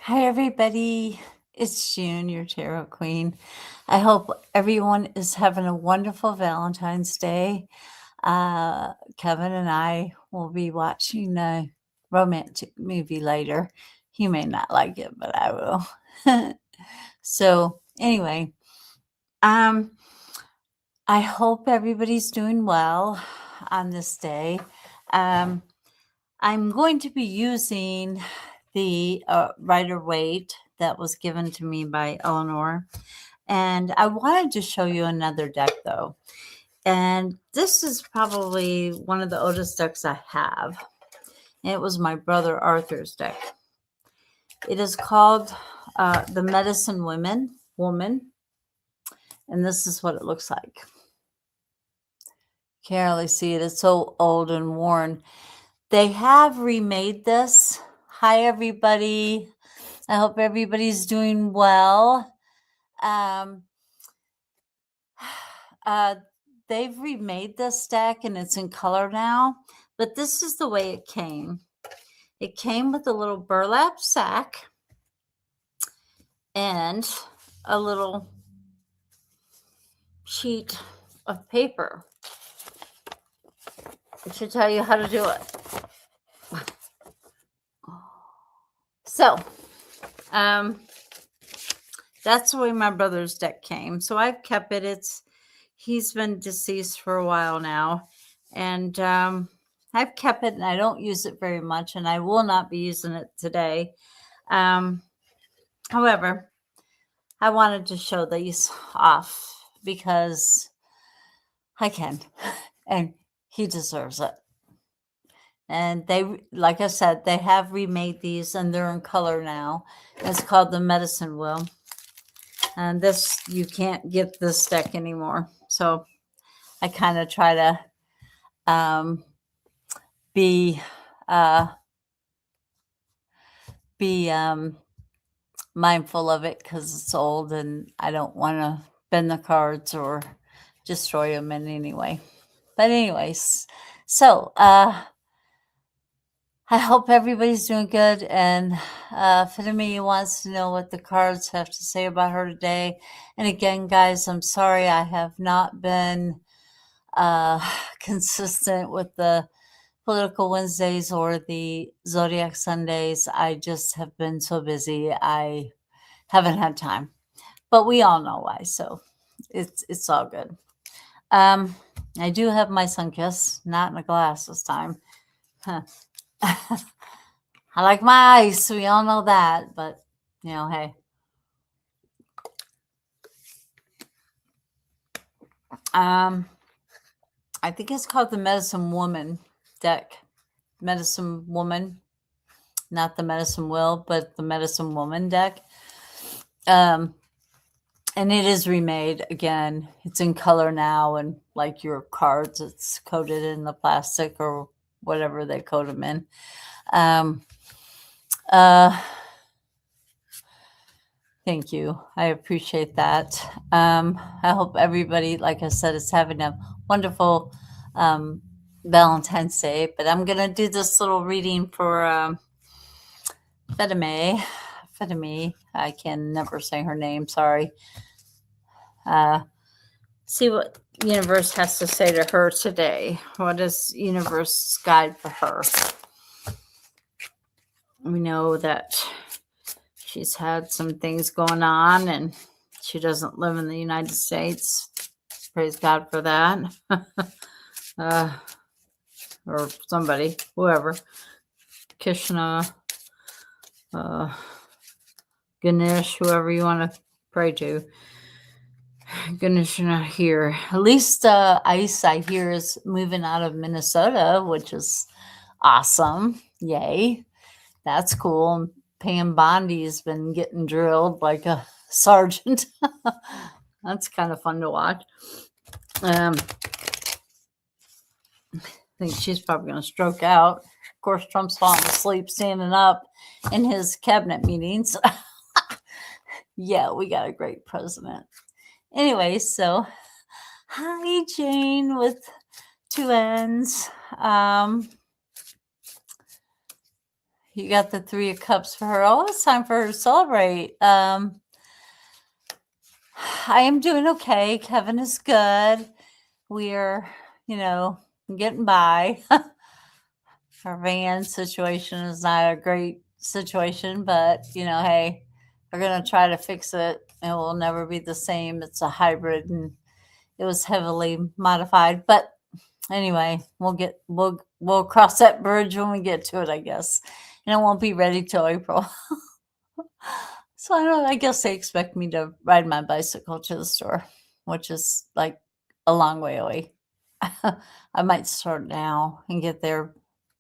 Hi, everybody. It's June, your tarot queen. I hope everyone is having a wonderful Valentine's Day. Kevin and I will be watching a romantic movie later. He may not like it, but I will. So, anyway, um, I hope everybody's doing well on this day. I'm going to be using the Rider-Waite that was given to me by Eleanor. And I wanted to show you another deck, though. And this is probably one of the oldest decks I have. And it was my brother Arthur's deck. It is called the Medicine Woman. And this is what it looks like. Can't really see it. It's so old and worn. They have remade this. Hi, everybody. I hope everybody's doing well. They've remade this deck and it's in color now, but this is the way it came. It came with a little burlap sack and a little sheet of paper. It should tell you how to do it. So, that's the way my brother's deck came. So I've kept it. He's been deceased for a while now, and I've kept it, and I don't use it very much, and I will not be using it today. However, I wanted to show these off because I can, and he deserves it. And they, like I said, they have remade these and they're in color now. It's called the Medicine Wheel. And this, you can't get this deck anymore. So I kind of try to be mindful of it because it's old and I don't want to bend the cards or destroy them in any way. But anyways, so I hope everybody's doing good. And Fitami wants to know what the cards have to say about her today. And again, guys, I'm sorry I have not been consistent with the Political Wednesdays or the Zodiac Sundays. I just have been so busy. I haven't had time. But we all know why, so it's all good. I do have my sun kiss, not in a glass this time. I like my ice. We all know that, but hey. I think it's called the Medicine Woman deck. Medicine Woman, not the Medicine Wheel, but the Medicine Woman deck. And it is remade again. It's in color now, and like your cards, it's coated in the plastic or whatever they coat them in. Thank you. I appreciate that. I hope everybody, like I said, is having a wonderful Valentine's Day. But I'm going to do this little reading for Fedeme. I can never say her name. Sorry. See what universe has to say to her today. What is universe's guide for her? We know that she's had some things going on and she doesn't live in the United States. Praise God for that. Or somebody, whoever. Krishna, Ganesh, whoever you want to pray to. Ganesh not here. At least Ice, I hear, is moving out of Minnesota, which is awesome. Yay. That's cool. Pam Bondi's been getting drilled like a sergeant. That's kind of fun to watch. I think she's probably going to stroke out. Of course, Trump's falling asleep standing up in his cabinet meetings. Yeah, we got a great president. Anyway, so hi, Jane with 2 N's. you got the Three of Cups for her. Oh, it's time for her to celebrate. I am doing okay. Kevin is good. We're, getting by. Our van situation is not a great situation, but hey, we're gonna try to fix it. It will never be the same. It's a hybrid, and it was heavily modified. But anyway, we'll cross that bridge when we get to it, I guess. And it won't be ready till April. So I guess they expect me to ride my bicycle to the store, which is like a long way away. I might start now and get there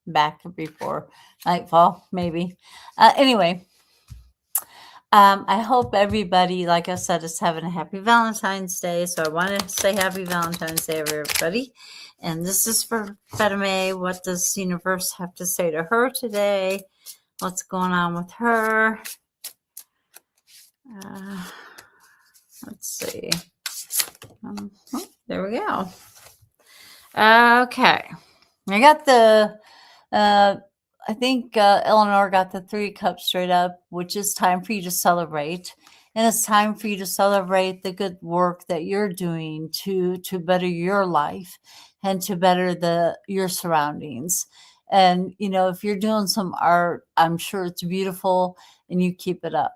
back before nightfall, maybe. Anyway, I hope everybody, like I said, is having a happy Valentine's Day. So I want to say happy Valentine's Day, everybody. And this is for Fatima. What does the universe have to say to her today? What's going on with her? Let's see. There we go. Okay. I got the, I think Eleanor got the Three Cups straight up, which is time for you to celebrate. And it's time for you to celebrate the good work that you're doing to better your life and to better your surroundings. And, if you're doing some art, I'm sure it's beautiful and you keep it up.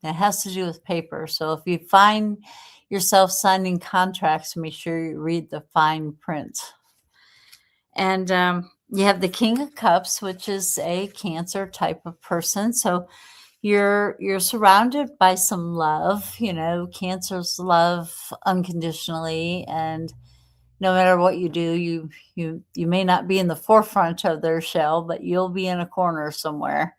It has to do with paper. So if you find yourself signing contracts, make sure you read the fine print. And you have the King of Cups, which is a Cancer type of person. So you're surrounded by some love. Cancers love unconditionally, and no matter what you do, you may not be in the forefront of their shell, but you'll be in a corner somewhere.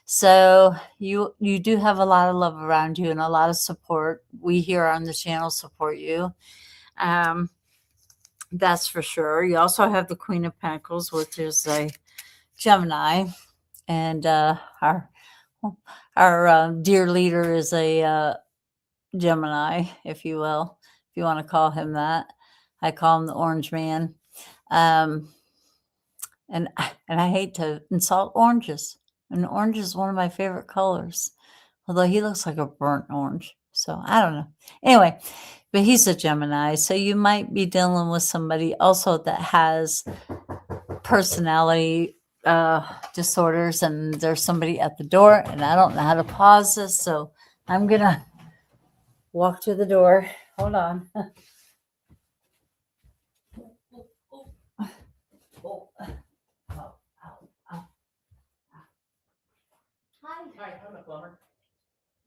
So you do have a lot of love around you and a lot of support. We here on the channel support you. That's for sure. You also have the Queen of Pentacles, which is a Gemini, and our dear leader is a Gemini, if you will, if you want to call him that. I call him the Orange Man. And I hate to insult oranges. And orange is one of my favorite colors, although he looks like a burnt orange. So I don't know. Anyway, but he's a Gemini. So you might be dealing with somebody also that has personality disorders, and there's somebody at the door, and I don't know how to pause this. So I'm going to walk to the door. Hold on. Hi, I'm the plumber.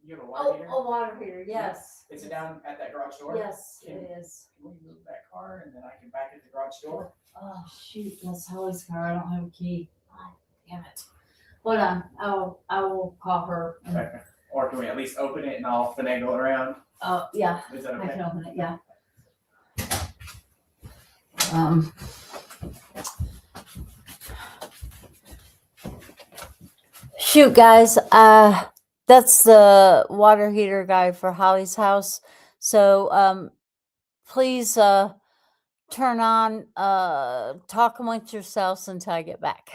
You have a water heater? A water heater, yes. Is it down at that garage door? Yes, it is. Can we move that car and then I can back at the garage door? Oh, shoot, that's Holly's car. I don't have a key. Oh, damn it. Hold on. I will call her. Okay. Or can we at least open it and I'll finagle it around? Oh, yeah. Is that I okay? can open it, yeah. Shoot, guys. That's the water heater guy for Holly's house. So please turn on, talk amongst yourselves until I get back.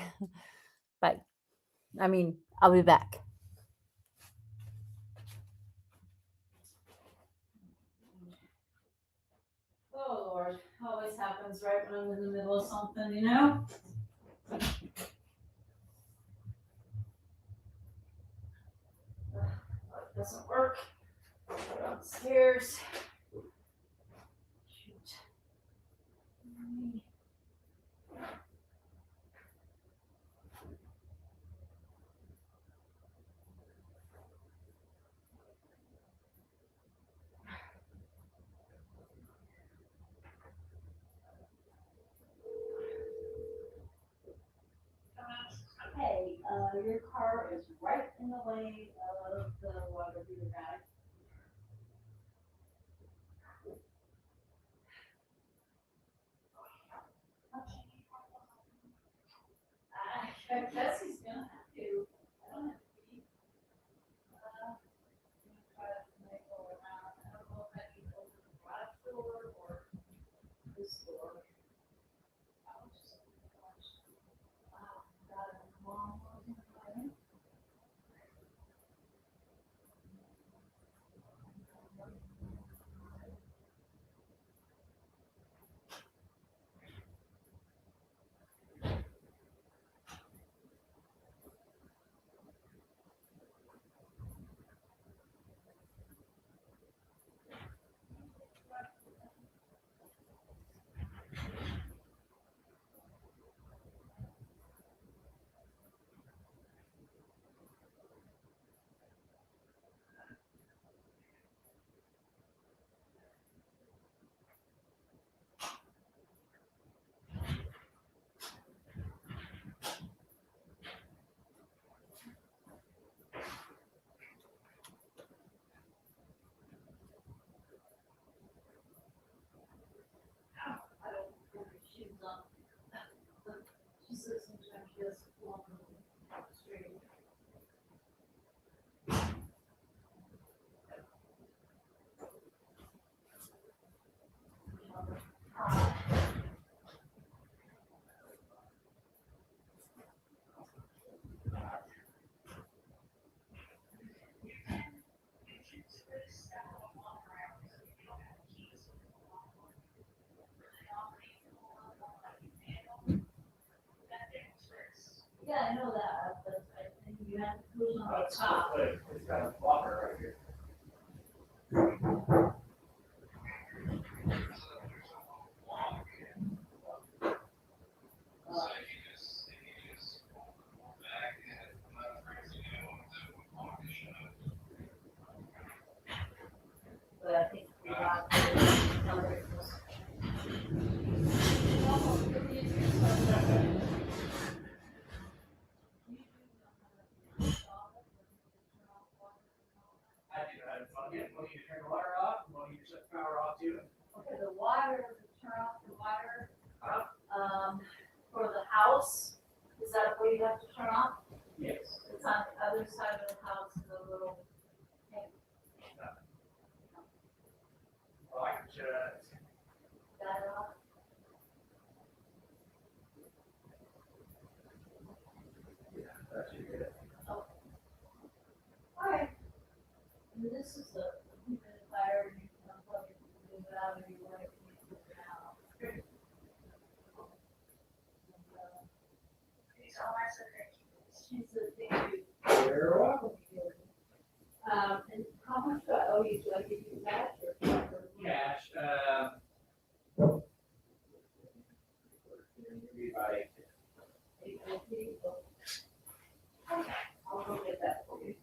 Bye. I'll be back. Oh, Lord. Always happens right when I'm in the middle of something, It doesn't work. Go downstairs. Shoot. Hey, your car is right in the way of the water heater guy. I guess he's gonna have to. I don't have to be. Try to make go around. I don't know if I need to open the garage door or this door. Wow, got it wrong. I know that, but I think you have to push on the That's top. good. It's got a blocker right here. But I think we got I do that. One you to turn the water off, one you to shut the power off too. Okay, the water, turn off the water, for the house, is that what you have to turn off? Yes. It's on the other side of the house, the little thing, Well, I can just. that off. Yeah, that should get it. Alright. And this is the humidifier, you can unplug it, move it out, or you want it, you can move it out. She's the thing you. You're welcome. And how much do I owe you? Do I give you cash or? Cash, maybe by Okay, I'll go get that for you.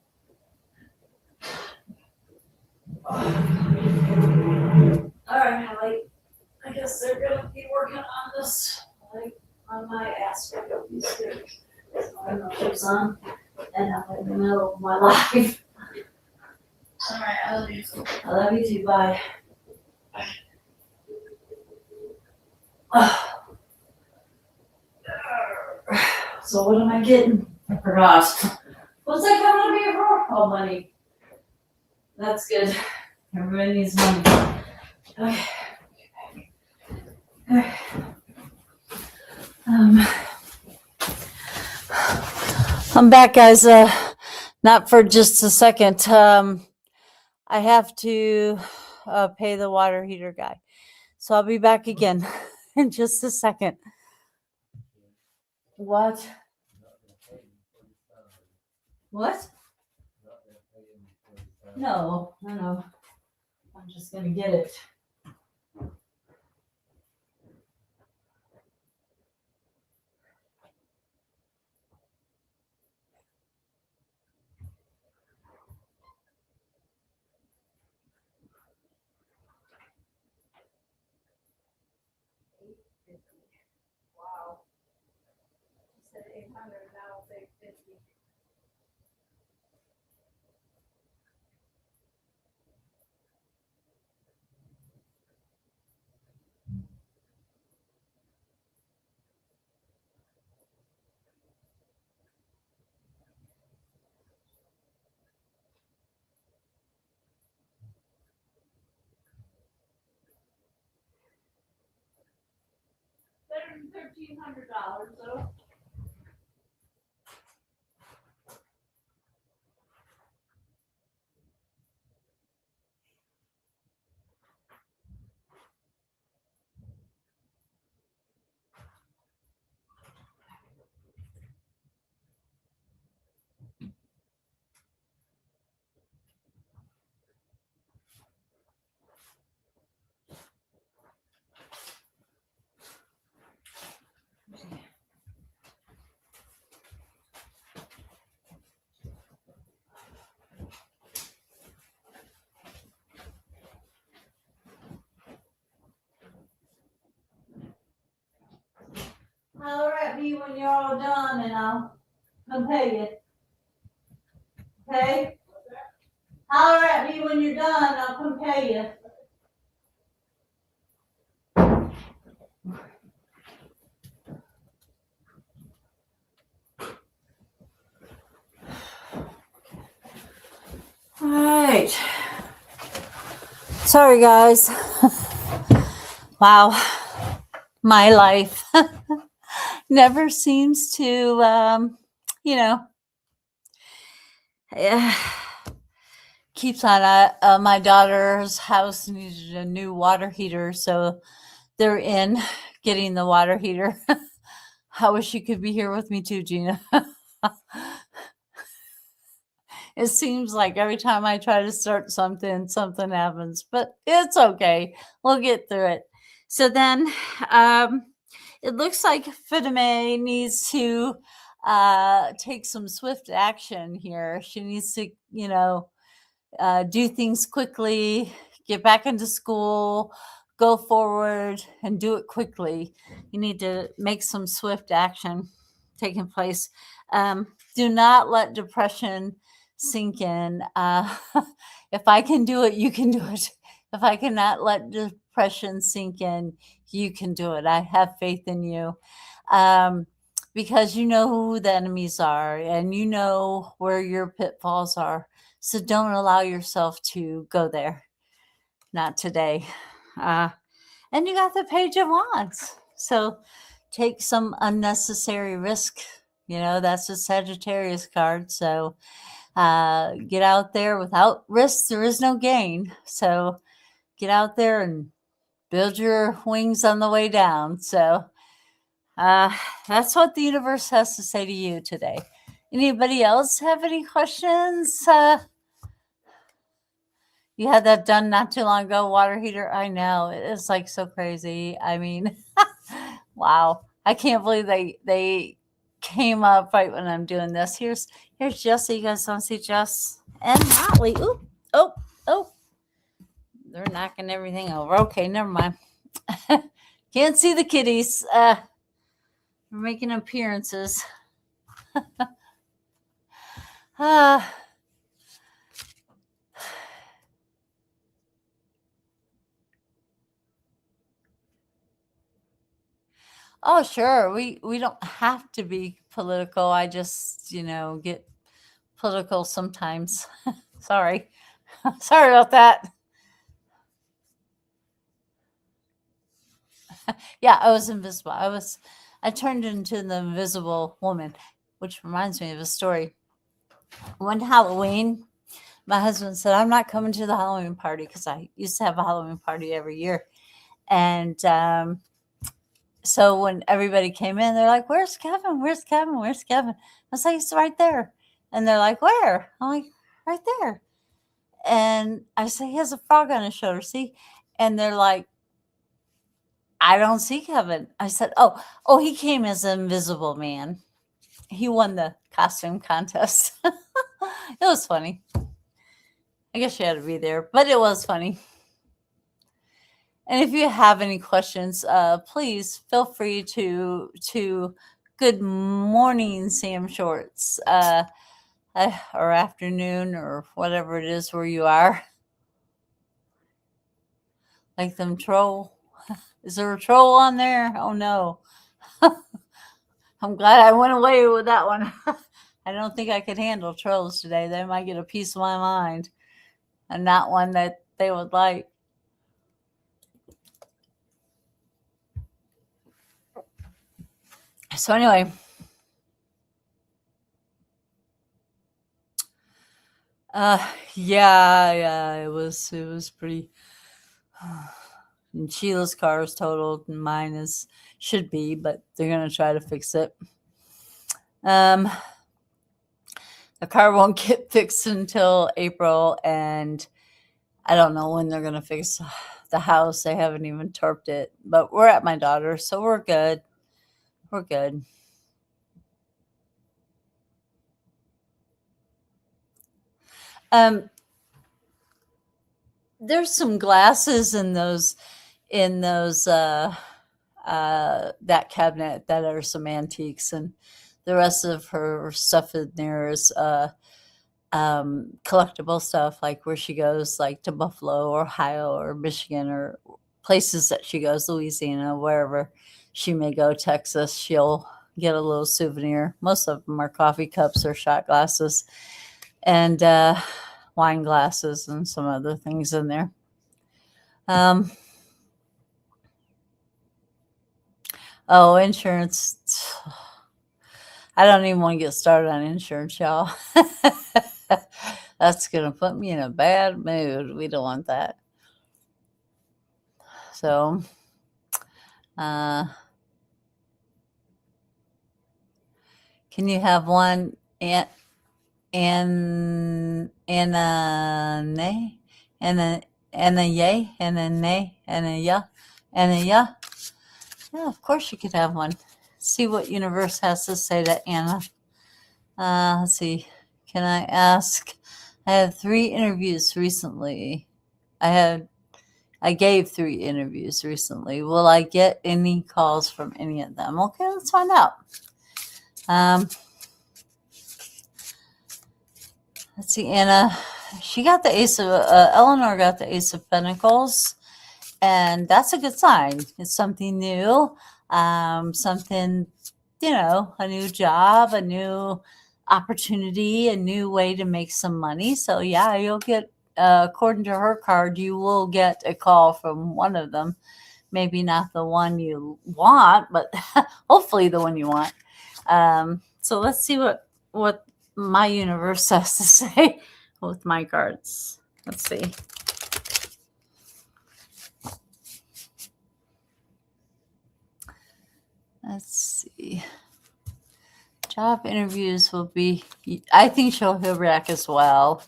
Alright, I guess they're gonna be working on this, like, on my aspect of these things. I know what's on, and I'm in the middle of my life. Alright, I love you. I love you too, bye. So what am I getting? I forgot. What's that coming up here for? Oh, money. That's good. Everybody needs money. Okay. Okay. I'm back, guys. Not for just a second. I have to pay the water heater guy. So I'll be back again in just a second. What? What? No. I'm just gonna get it. Wow. You said 800, now it's 850. Better than $1,300 though. Holler at me when you're all done and I'll come pay you. Okay? Holler at me when you're done, I'll come pay you. All right. Sorry, guys. Wow. My life never seems to, keeps on. My daughter's house needed a new water heater, so they're in getting the water heater. I wish you could be here with me too, Gina. It seems like every time I try to start something, something happens, but it's okay. We'll get through it. So then, um, it looks like Fidame needs to take some swift action here. She needs to, do things quickly, get back into school, go forward, and do it quickly. You need to make some swift action taking place. Do not let depression sink in. If I can do it, you can do it. If I cannot let depression sink in, you can do it. I have faith in you. Because you know who the enemies are and you know where your pitfalls are. So don't allow yourself to go there. Not today. And you got the Page of Wands. So take some unnecessary risk. That's a Sagittarius card. So get out there. Without risk, there is no gain. So get out there and build your wings on the way down. So that's what the universe has to say to you today. Anybody else have any questions? You had that done not too long ago, water heater. I know. It's like so crazy. I mean, wow. I can't believe they came up right when I'm doing this. Here's Jesse. You guys don't see Jess and Molly. Ooh, oh. They're knocking everything over. Okay, never mind. Can't see the kitties. They're making appearances. Oh, sure. We don't have to be political. I just, get political sometimes. Sorry. Sorry about that. Yeah, I was invisible. I turned into the invisible woman, which reminds me of a story. One Halloween, my husband said, I'm not coming to the Halloween party because I used to have a Halloween party every year. And so when everybody came in, they're like, where's Kevin? Where's Kevin? Where's Kevin? I was like, he's right there. And they're like, where? I'm like, right there. And I say, he has a frog on his shoulder, see? And they're like, I don't see Kevin. I said, oh, he came as an invisible man. He won the costume contest. It was funny. I guess you had to be there, but it was funny. And if you have any questions, please feel free to good morning, Sam Shorts, or afternoon, or whatever it is where you are. Like them troll. Is there a troll on there? Oh no. I'm glad I went away with that one. I don't think I could handle trolls today. They might get a piece of my mind and not one that they would like. So anyway, yeah, it was pretty. And Sheila's car is totaled, and mine should be, but they're gonna try to fix it. The car won't get fixed until April, and I don't know when they're gonna fix the house. They haven't even torped it, but we're at my daughter's, so we're good. We're good. There's some glasses in those that cabinet that are some antiques, and the rest of her stuff in there is collectible stuff, like where she goes, like to Buffalo or Ohio or Michigan or places that she goes, Louisiana, wherever she may go, Texas, she'll get a little souvenir. Most of them are coffee cups or shot glasses and wine glasses and some other things in there. Insurance. I don't even want to get started on insurance, y'all. That's going to put me in a bad mood. We don't want that. So, Can you have one and a nay and a yay and a nay and a yeah and a yeah? Yeah, of course you could have one. See what universe has to say to Anna. Let's see. Can I ask? I have 3 interviews recently. I gave 3 interviews recently. Will I get any calls from any of them? Okay, let's find out. Let's see, Anna. She got the Ace of Eleanor got the Ace of Pentacles, and that's a good sign. It's something new, something, a new job, a new opportunity, a new way to make some money. So yeah, you'll get, according to her card, you will get a call from one of them. Maybe not the one you want, but hopefully the one you want. So let's see what my universe has to say with my cards. Let's see. Let's see. Job interviews will be, I think she'll hear back as well.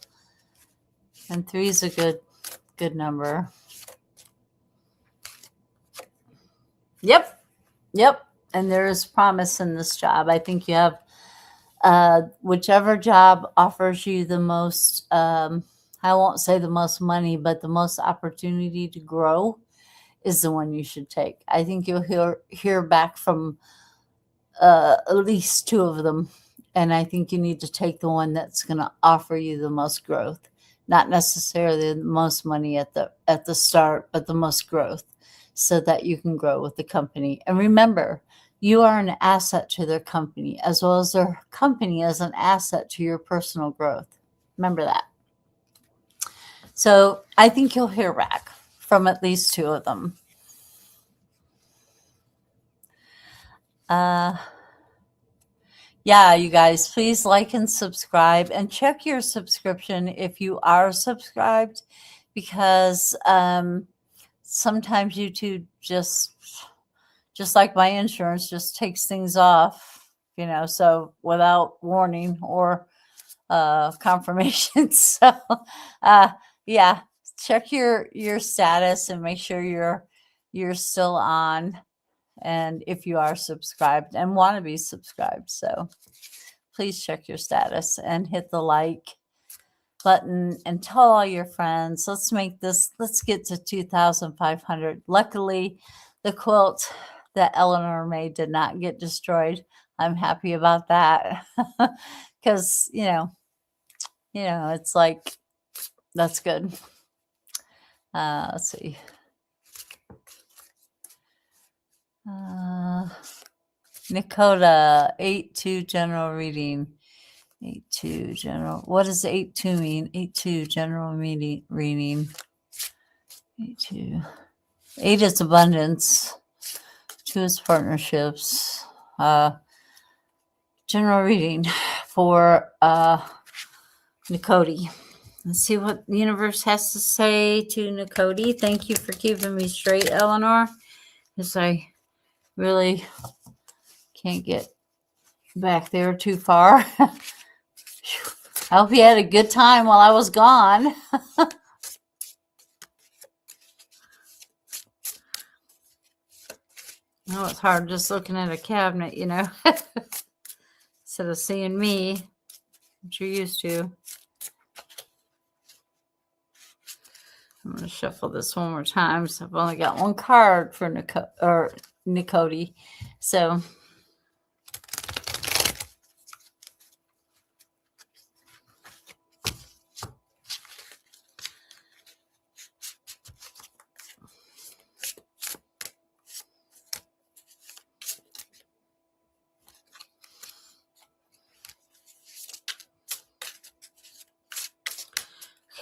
And 3 is a good number. Yep. And there is promise in this job. I think you have whichever job offers you the most, I won't say the most money, but the most opportunity to grow is the one you should take. I think you'll hear back from at least 2 of them. And I think you need to take the one that's going to offer you the most growth, not necessarily the most money at the start, but the most growth, so that you can grow with the company. And remember, you are an asset to their company, as well as their company as an asset to your personal growth. Remember that. So I think you'll hear back from at least 2 of them. Yeah, you guys, please like and subscribe, and check your subscription if you are subscribed, because sometimes YouTube just like my insurance just takes things off, so without warning or confirmation. So yeah, check your status and make sure you're still on, and if you are subscribed and want to be subscribed. So please check your status and hit the like button and tell all your friends. Let's get to 2,500. Luckily, the quilt that Eleanor made did not get destroyed. I'm happy about that, because it's like, that's good. Let's see. Nakota 8-2 general reading. 8-2 general. What does 8-2 mean? 8-2 general reading. 8-2. 8 is abundance. 2 is partnerships. General reading for Nakoti. Let's see what the universe has to say to Nakoti. Thank you for keeping me straight, Eleanor, because I really can't get back there too far. I hope you had a good time while I was gone. No, it's hard just looking at a cabinet, instead of seeing me, which you're used to. I'm going to shuffle this one more time. So I've only got one card for Nakoti. So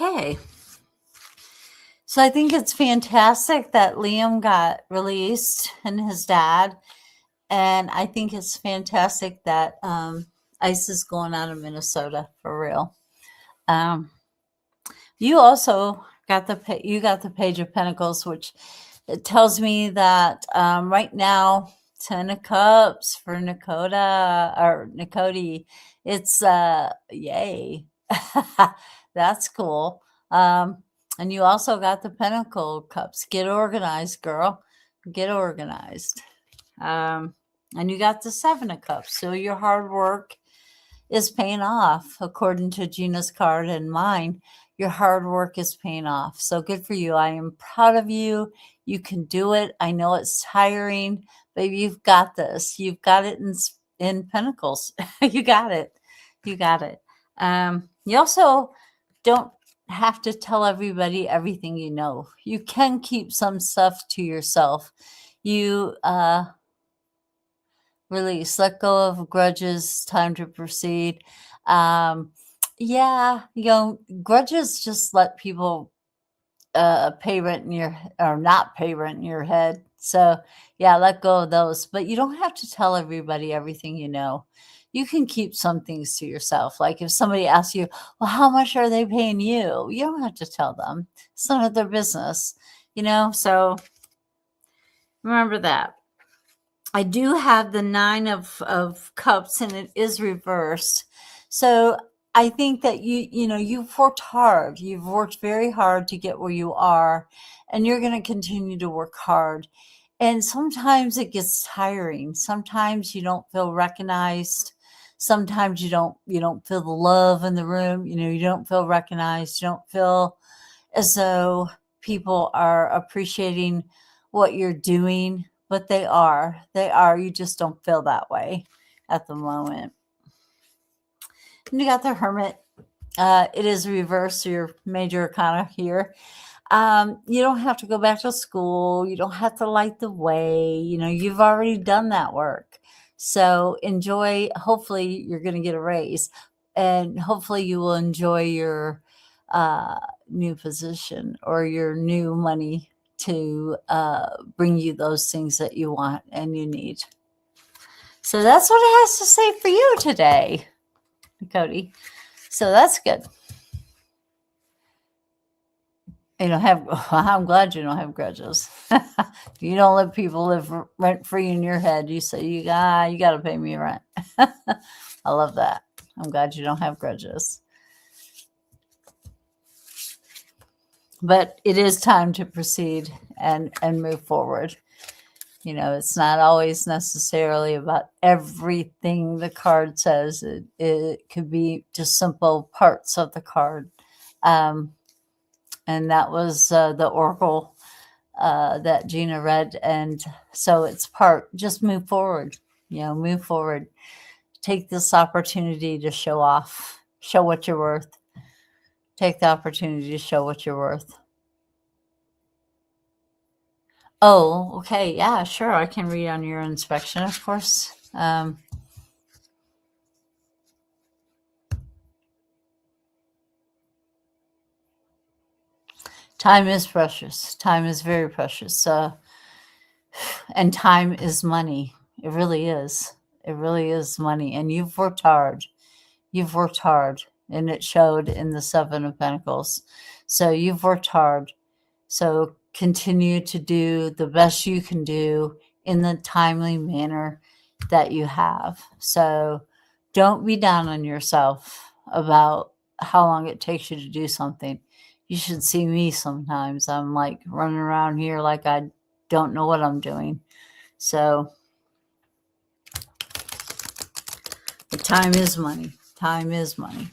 okay. So I think it's fantastic that Liam got released and his dad. And I think it's fantastic that ICE is going out of Minnesota, for real. You also got the Page of Pentacles, which it tells me that right now Ten of Cups for Nakota or Nakoti. It's yay. That's cool. And you also got the Pentacle Cups. Get organized, girl. Get organized. And you got the Seven of Cups. So your hard work is paying off, according to Gina's card and mine. Your hard work is paying off. So good for you. I am proud of you. You can do it. I know it's tiring, but you've got this. You've got it in Pentacles. You got it. You got it. You also don't have to tell everybody everything you know. You can keep some stuff to yourself. You release, let go of grudges, time to proceed. Yeah, grudges just let people pay rent in your or not pay rent in your head. So yeah, let go of those. But you don't have to tell everybody everything you know. You can keep some things to yourself. Like if somebody asks you, well, how much are they paying you? You don't have to tell them. It's none of their business, So remember that. I do have the Nine of Cups and it is reversed. So I think that you've worked hard. You've worked very hard to get where you are, and you're going to continue to work hard. And sometimes it gets tiring. Sometimes you don't feel recognized. Sometimes you don't feel the love in the room. You don't feel recognized. You don't feel as though people are appreciating what you're doing, but they are. They are. You just don't feel that way at the moment. And you got the Hermit. It is reversed, your major arcana here. You don't have to go back to school. You don't have to light the way. You've already done that work. So enjoy. Hopefully you're going to get a raise, and hopefully you will enjoy your new position or your new money to bring you those things that you want and you need. So that's what it has to say for you today, Cody. So that's good. I'm glad you don't have grudges. You don't let people live rent free in your head. You say, you got to pay me rent. I love that. I'm glad you don't have grudges. But it is time to proceed and move forward. It's not always necessarily about everything the card says. It could be just simple parts of the card. And that was the oracle that Gina read. And so it's just move forward, move forward. Take this opportunity to show off, show what you're worth. Take the opportunity to show what you're worth. Oh, okay. Yeah, sure. I can read on your inspection, of course. Time is precious. Time is very precious. And time is money. It really is. It really is money. And you've worked hard. You've worked hard. And it showed in the Seven of Pentacles. So you've worked hard. So continue to do the best you can do in the timely manner that you have. So don't be down on yourself about how long it takes you to do something. You should see me sometimes. I'm like running around here like I don't know what I'm doing. So the time is money. Time is money.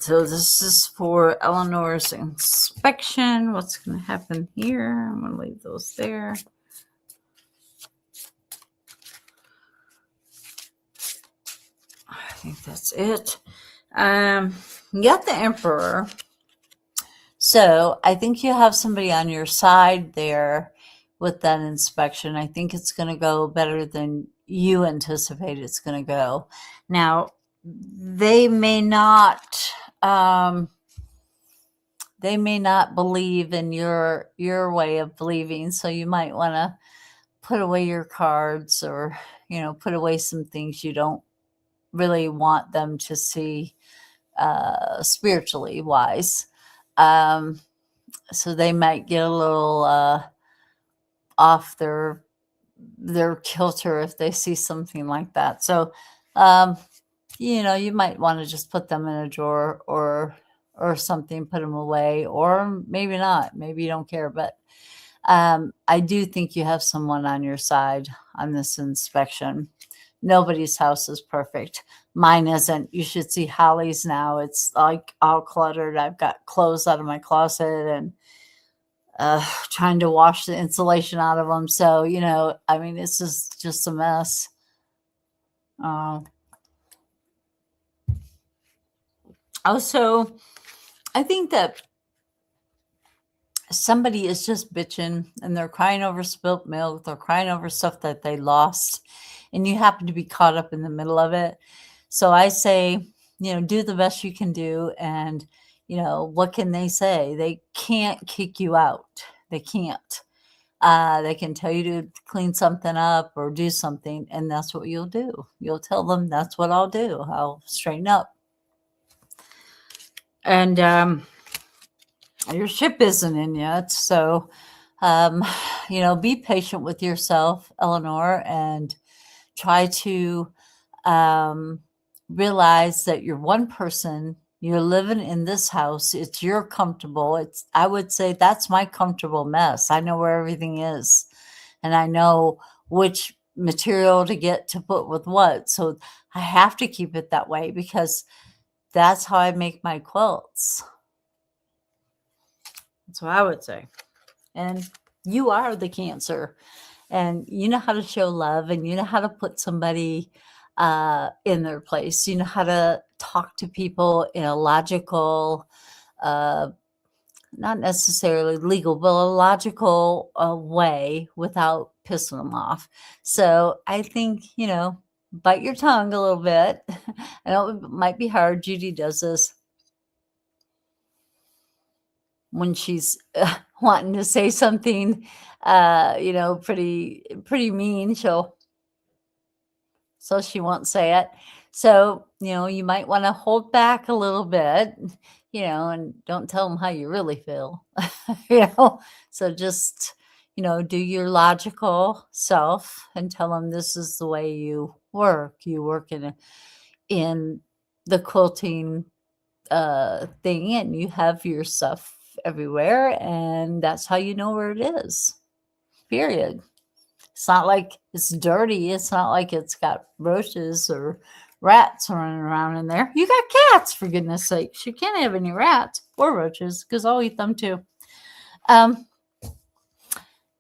So this is for Eleanor's inspection. What's going to happen here? I'm going to leave those there. I think that's it. You got the Emperor. So I think you have somebody on your side there with that inspection. I think it's going to go better than you anticipate it's going to go. Now, they may not believe in your way of believing, so you might want to put away your cards or put away some things you don't really want them to see spiritually wise. So they might get a little off their kilter if they see something like that. So, you might want to just put them in a drawer or something, put them away, or maybe not. Maybe you don't care, but I do think you have someone on your side on this inspection. Nobody's house is perfect. Mine isn't. You should see Holly's now. It's like all cluttered. I've got clothes out of my closet and trying to wash the insulation out of them. So, I mean, it's just a mess. Also, I think that somebody is just bitching and they're crying over spilt milk. They're crying over stuff that they lost, and you happen to be caught up in the middle of it. So I say, do the best you can do. And, what can they say? They can't kick you out. They can't. They can tell you to clean something up or do something, and that's what you'll do. You'll tell them, that's what I'll do. I'll straighten up. And your ship isn't in yet. So, be patient with yourself, Eleanor, and try to realize that you're one person. You're living in this house. It's your comfortable. I would say that's my comfortable mess. I know where everything is, and I know which material to get to put with what. So I have to keep it that way because that's how I make my quilts. That's what I would say. And you are the Cancer, and you know how to show love, and you know how to put somebody in their place. You know how to talk to people in a logical, not necessarily legal, but a logical way without pissing them off. So I think, bite your tongue a little bit. I know it might be hard. Judy does this when she's wanting to say something, pretty mean. So she won't say it. So, you might want to hold back a little bit, and don't tell them how you really feel, So just, do your logical self and tell them this is the way you work. You work in the quilting thing, and you have your stuff everywhere, and that's how you know where it is. Period. It's not like it's dirty. It's not like it's got roaches or rats running around in there. You got cats, for goodness sakes. You can't have any rats or roaches because I'll eat them too.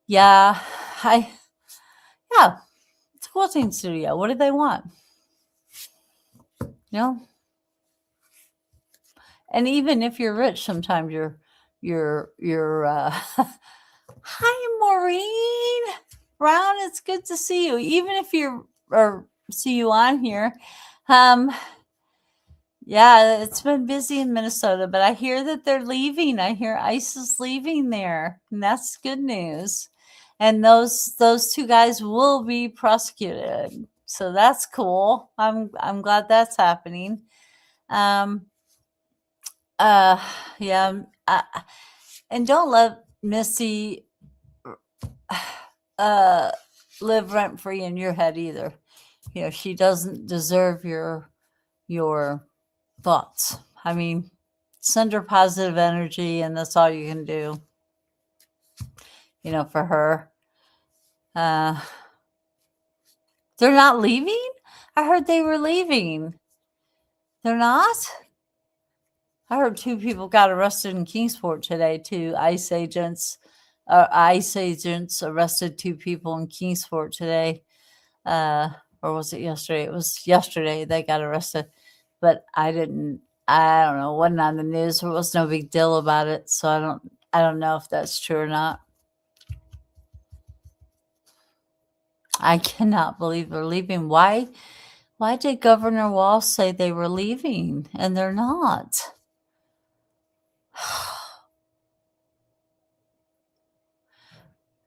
Yeah, it's a quilting studio. What do they want? And even if you're rich, sometimes you're hi, Maureen Brown. It's good to see you. Even if see you on here. Yeah, it's been busy in Minnesota, but I hear that they're leaving. I hear ICE is leaving there, and that's good news. And those two guys will be prosecuted, so that's cool. I'm glad that's happening. Yeah. And don't let Missy live rent free in your head either. She doesn't deserve your thoughts. I mean, send her positive energy, and that's all you can do. For her. They're not leaving? I heard they were leaving. They're not? I heard 2 people got arrested in Kingsport today. 2 ICE agents arrested 2 people in Kingsport today. Or was it yesterday? It was yesterday they got arrested. But I don't know, wasn't on the news. There was no big deal about it. So I don't know if that's true or not. I cannot believe they're leaving. Why did Governor Walsh say they were leaving and they're not?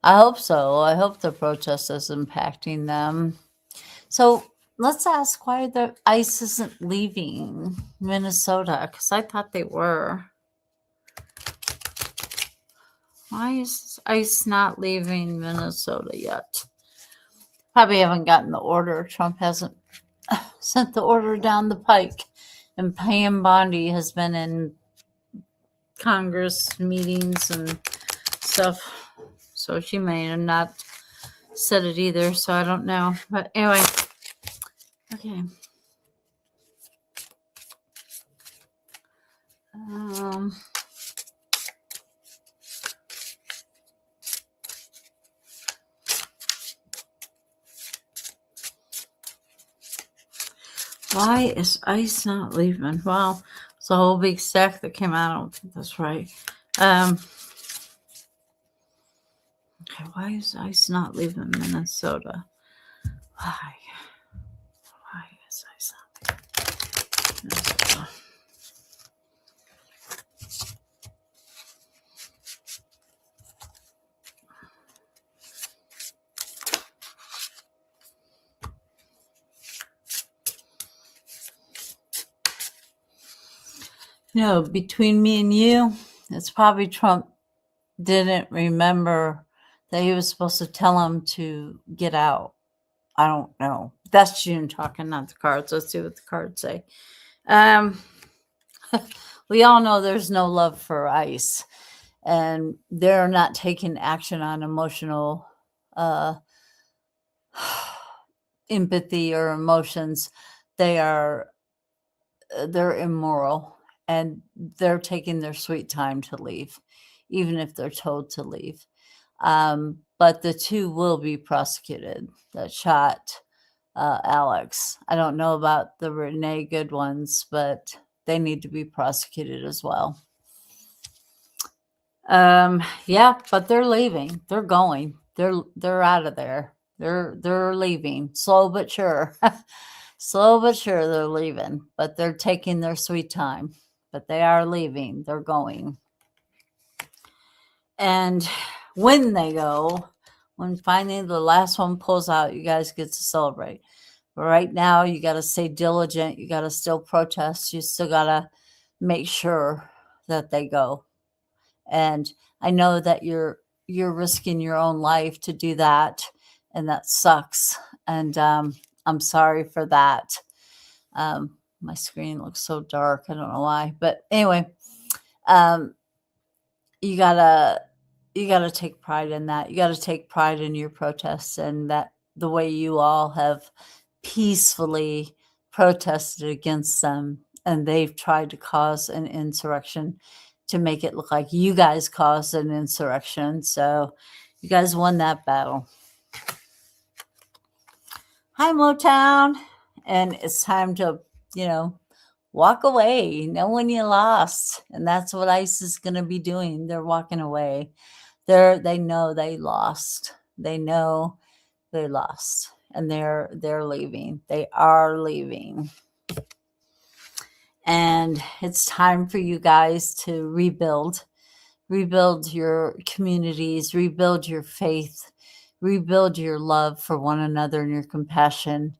I hope so. I hope the protest is impacting them. So let's ask why the ICE isn't leaving Minnesota, because I thought they were. Why is ice not leaving Minnesota yet? Probably haven't gotten the order. Trump hasn't sent the order down the pike. And Pam Bondi has been in Congress meetings and stuff. So she may have not said it either. So I don't know. But anyway. Okay. Why is ice not leaving? Well, it's a whole big stack that came out. I don't think that's right. Okay, why is ice not leaving Minnesota? Why? Why is ice not leaving Minnesota? No, between me and you, it's probably Trump didn't remember that he was supposed to tell him to get out. I don't know. That's June talking, not the cards. Let's see what the cards say. We all know there's no love for ice, and they're not taking action on emotional empathy or emotions. They're immoral, and they're taking their sweet time to leave, even if they're told to leave. But the two will be prosecuted that shot Alex. I don't know about the Renee good ones, but they need to be prosecuted as well. Yeah, but they're leaving. They're going. They're out of there. They're leaving. Slow but sure. Slow but sure they're leaving, but they're taking their sweet time. But they are leaving. They're going. And when they go, when finally the last one pulls out, you guys get to celebrate. But right now, you got to stay diligent. You got to still protest. You still got to make sure that they go. And I know that you're risking your own life to do that, and that sucks. And I'm sorry for that. My screen looks so dark. I don't know why, but anyway, you gotta take pride in that. You gotta take pride in your protests, and that the way you all have peacefully protested against them, and they've tried to cause an insurrection to make it look like you guys caused an insurrection. So you guys won that battle. Hi, Motown. And it's time to, walk away. Know when you lost. And that's what ICE is going to be doing. They're walking away. They know they lost. They know they lost. And they're leaving. They are leaving. And it's time for you guys to rebuild your communities, rebuild your faith, rebuild your love for one another and your compassion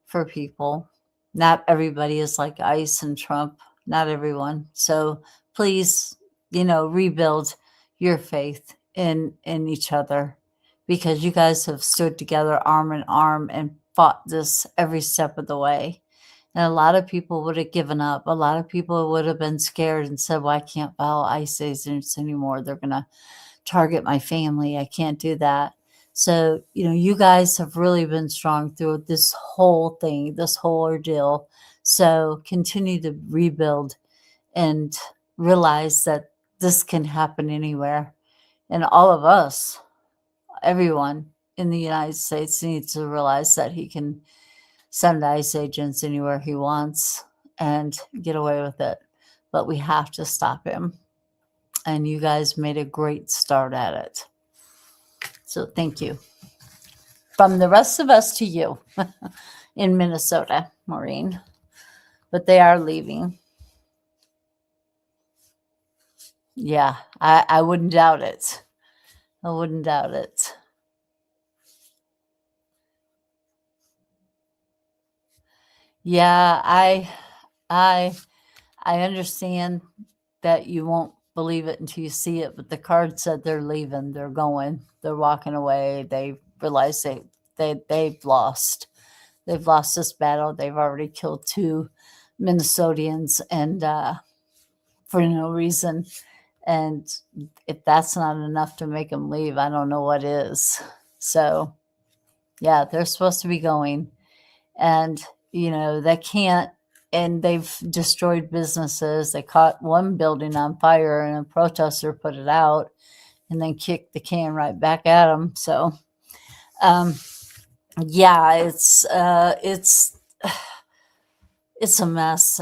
for people. Not everybody is like ICE and Trump, not everyone. So please, rebuild your faith in each other, because you guys have stood together arm in arm and fought this every step of the way. And a lot of people would have given up. A lot of people would have been scared and said, well, I can't follow ICE agents anymore. They're going to target my family. I can't do that. So, you guys have really been strong through this whole thing, this whole ordeal. So continue to rebuild and realize that this can happen anywhere. And all of us, everyone in the United States needs to realize that he can send ICE agents anywhere he wants and get away with it. But we have to stop him. And you guys made a great start at it. So thank you. From the rest of us to you in Minnesota, Maureen. But they are leaving. Yeah, I wouldn't doubt it. I wouldn't doubt it. Yeah, I understand that you won't believe it until you see it. But the card said they're leaving, they're going, they're walking away. They realize they've lost. They've lost this battle. They've already killed 2 Minnesotians, and for no reason. And if that's not enough to make them leave, I don't know what is. So, yeah, they're supposed to be going. And, they can't, and they've destroyed businesses. They caught one building on fire, and a protester put it out and then kicked the can right back at them. So, yeah, it's a mess.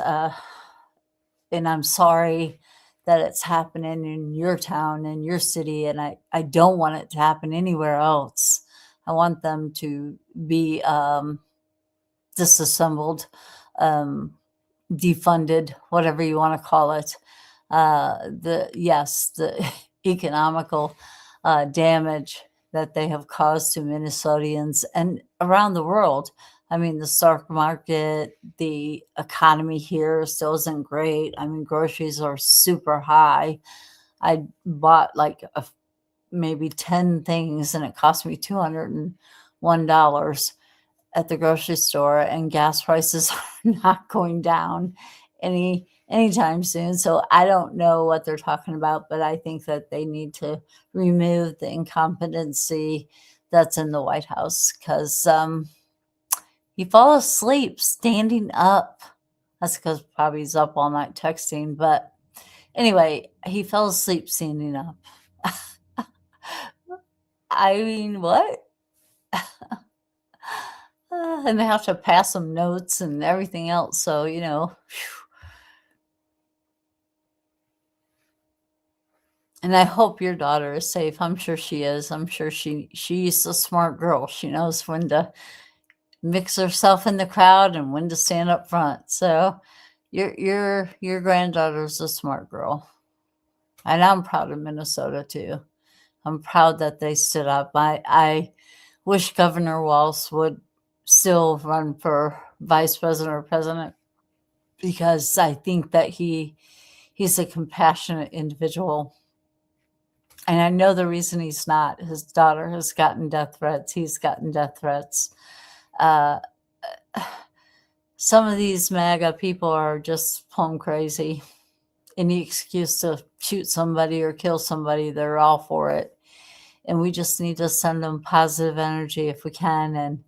And I'm sorry that it's happening in your town, in your city, and I don't want it to happen anywhere else. I want them to be disassembled, defunded, whatever you want to call it. The economical damage that they have caused to Minnesotians and around the world. I mean, the stock market, the economy here still isn't great. I mean, groceries are super high. I bought like maybe 10 things, and it cost me $201 at the grocery store, and gas prices are not going down anytime soon. So I don't know what they're talking about, but I think that they need to remove the incompetency that's in the White House, because he fell asleep standing up. That's because probably he's up all night texting. But anyway, he fell asleep standing up. I mean, what? And they have to pass some notes and everything else. So, and I hope your daughter is safe. I'm sure she is. I'm sure she's a smart girl. She knows when to mix herself in the crowd and when to stand up front. So your granddaughter's a smart girl. And I'm proud of Minnesota too. I'm proud that they stood up. I wish Governor Walz would still run for vice president or president, because I think that he's a compassionate individual. And I know the reason he's not. His daughter has gotten death threats. He's gotten death threats. Some of these MAGA people are just plumb crazy. Any excuse to shoot somebody or kill somebody, they're all for it. And we just need to send them positive energy if we can, and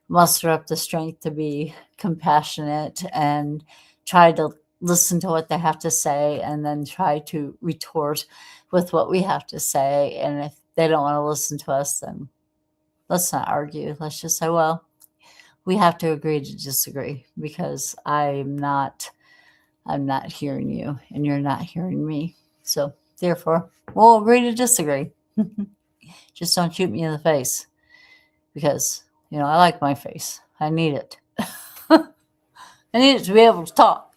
muster up the strength to be compassionate and try to listen to what they have to say, and then try to retort with what we have to say. And if they don't want to listen to us, then let's not argue. Let's just say, well, we have to agree to disagree, because I'm not hearing you and you're not hearing me. So therefore, we'll agree to disagree. Just don't shoot me in the face, because, I like my face. I need it. I need it to be able to talk.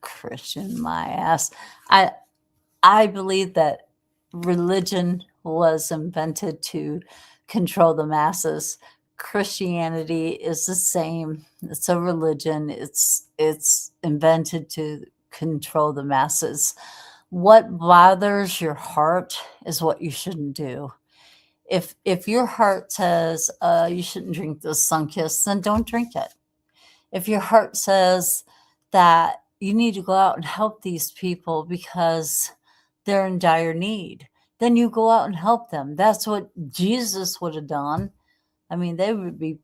Christian, my ass. I believe that religion was invented to control the masses. Christianity is the same. It's a religion. It's invented to control the masses. What bothers your heart is what you shouldn't do. If your heart says you shouldn't drink this Sunkist, then don't drink it. If your heart says that you need to go out and help these people because they're in dire need, then you go out and help them. That's what Jesus would have done. I mean, they would be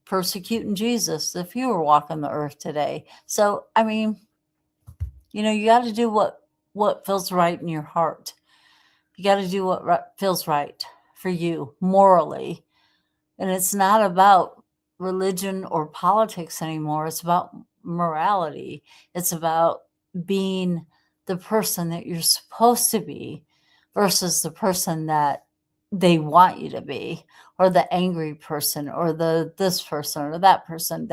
persecuting Jesus if you were walking the earth today. So, I mean, you got to do what feels right in your heart. You got to do what feels right for you morally. And it's not about religion or politics anymore. It's about morality. It's about being the person that you're supposed to be versus the person that they want you to be, or the angry person, or this person or that person.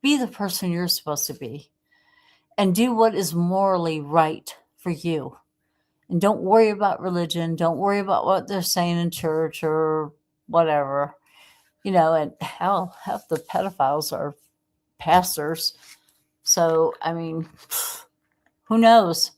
Be the person you're supposed to be, and do what is morally right for you. And don't worry about religion. Don't worry about what they're saying in church or whatever. And hell, half the pedophiles are pastors. So, I mean, who knows?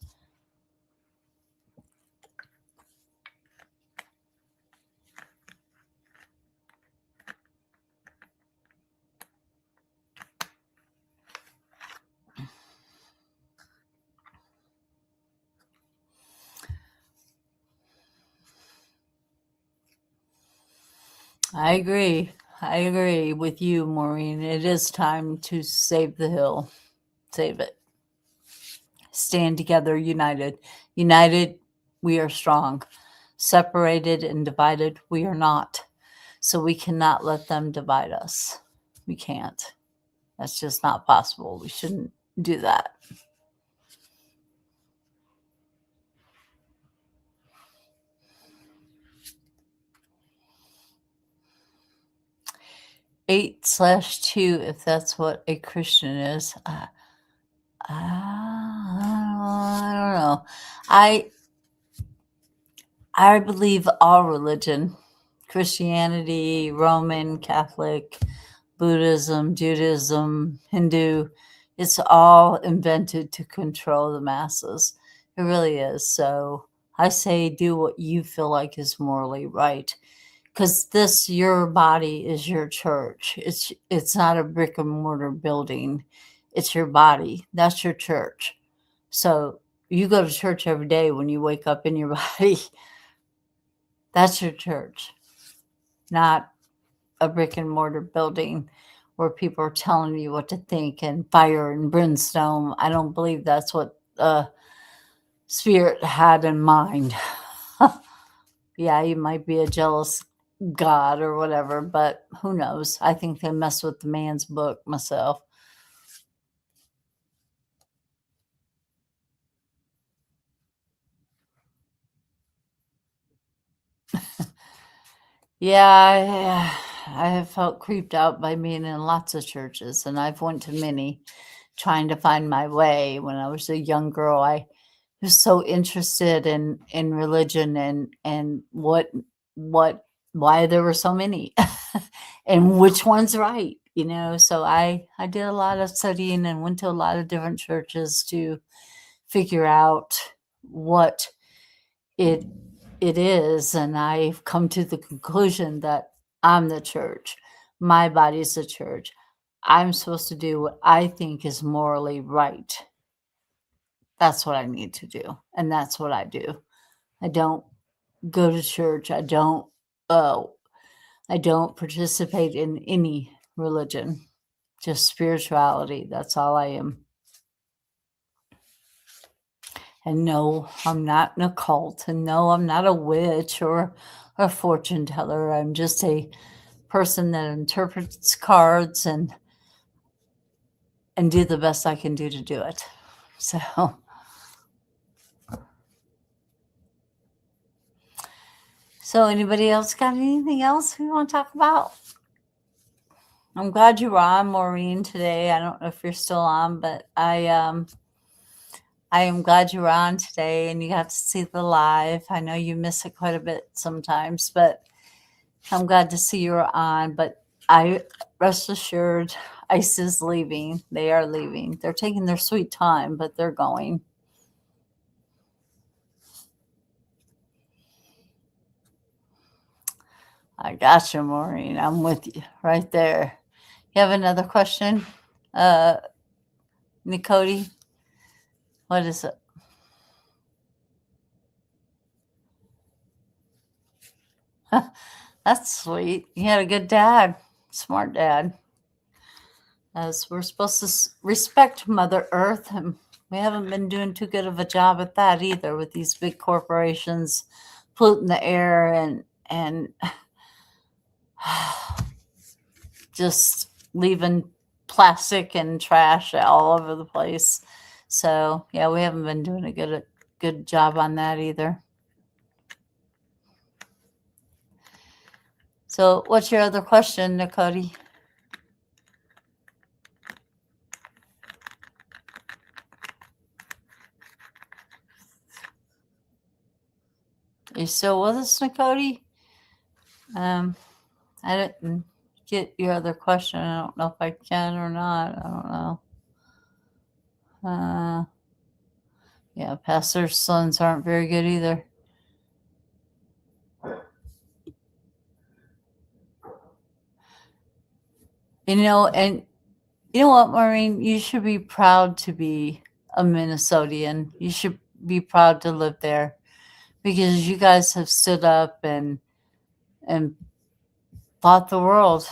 I agree. I agree with you, Maureen. It is time to save the hill. Save it. Stand together, united. United, we are strong. Separated and divided, we are not. So we cannot let them divide us. We can't. That's just not possible. We shouldn't do that. (8/2), if that's what a Christian is. I don't know. I believe all religion, Christianity, Roman, Catholic, Buddhism, Judaism, Hindu, it's all invented to control the masses. It really is. So I say do what you feel like is morally right. Because your body is your church. It's not a brick and mortar building. It's your body. That's your church. So you go to church every day when you wake up in your body. That's your church, not a brick and mortar building where people are telling you what to think and fire and brimstone. I don't believe that's what Spirit had in mind. Yeah, you might be a jealous God or whatever, but who knows? I think they mess with the man's book myself. Yeah, I have felt creeped out by being in lots of churches, and I've went to many trying to find my way. When I was a young girl, I was so interested in religion and what why there were so many and which one's right, so I did a lot of studying and went to a lot of different churches to figure out what it it is, and I've come to the conclusion that I'm the church. My body's the church. I'm supposed to do what I think is morally right. That's what I need to do, and that's what I do. I don't go to church. Uh, I don't participate in any religion. Just spirituality. That's all I am. And no, I'm not in a cult. And no, I'm not a witch or a fortune teller. I'm just a person that interprets cards and do the best I can do to do it. So anybody else got anything else we want to talk about? I'm glad you were on, Maureen, today. I don't know if you're still on, but I am glad you were on today and you got to see the live. I know you miss it quite a bit sometimes, but I'm glad to see you were on. But I rest assured, ICE is leaving. They are leaving. They're taking their sweet time, but they're going. I got you, Maureen. I'm with you right there. You have another question, Nicody? What is it? That's sweet. You had a good dad, smart dad. As we're supposed to respect Mother Earth, and we haven't been doing too good of a job at that either, with these big corporations polluting the air and just leaving plastic and trash all over the place. So yeah, we haven't been doing a good job on that either. So what's your other question, Nicody? Are you still with us, Nicody? I didn't get your other question. I don't know if I can or not. I don't know. Yeah, pastor's sons aren't very good either. And you know what, Maureen? You should be proud to be a Minnesotian. You should be proud to live there because you guys have stood up and fought the world.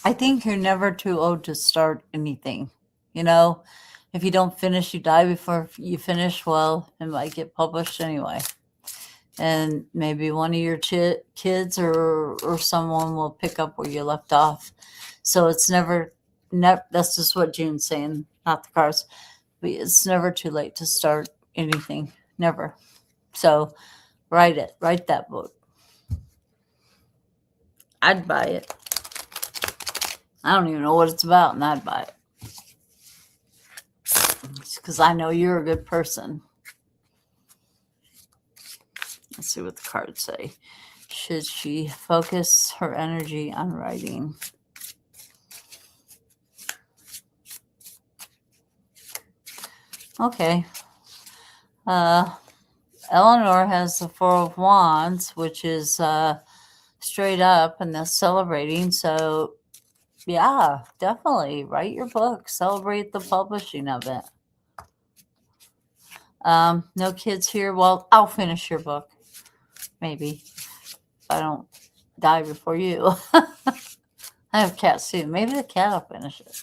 I think you're never too old to start anything. If you don't finish, you die before you finish. Well, it might get published anyway. And maybe one of your kids or someone will pick up where you left off. So it's never, that's just what June's saying, not the cards. But it's never too late to start anything. Never. So write that book. I'd buy it. I don't even know what it's about, and I'd buy it. Because I know you're a good person. Let's see what the cards say. Should she focus her energy on writing? Okay. Eleanor has the Four of Wands, which is straight up, and that's celebrating. So, yeah, definitely write your book. Celebrate the publishing of it. No kids here. Well, I'll finish your book. Maybe. If I don't die before you. I have cats too. Maybe the cat will finish it.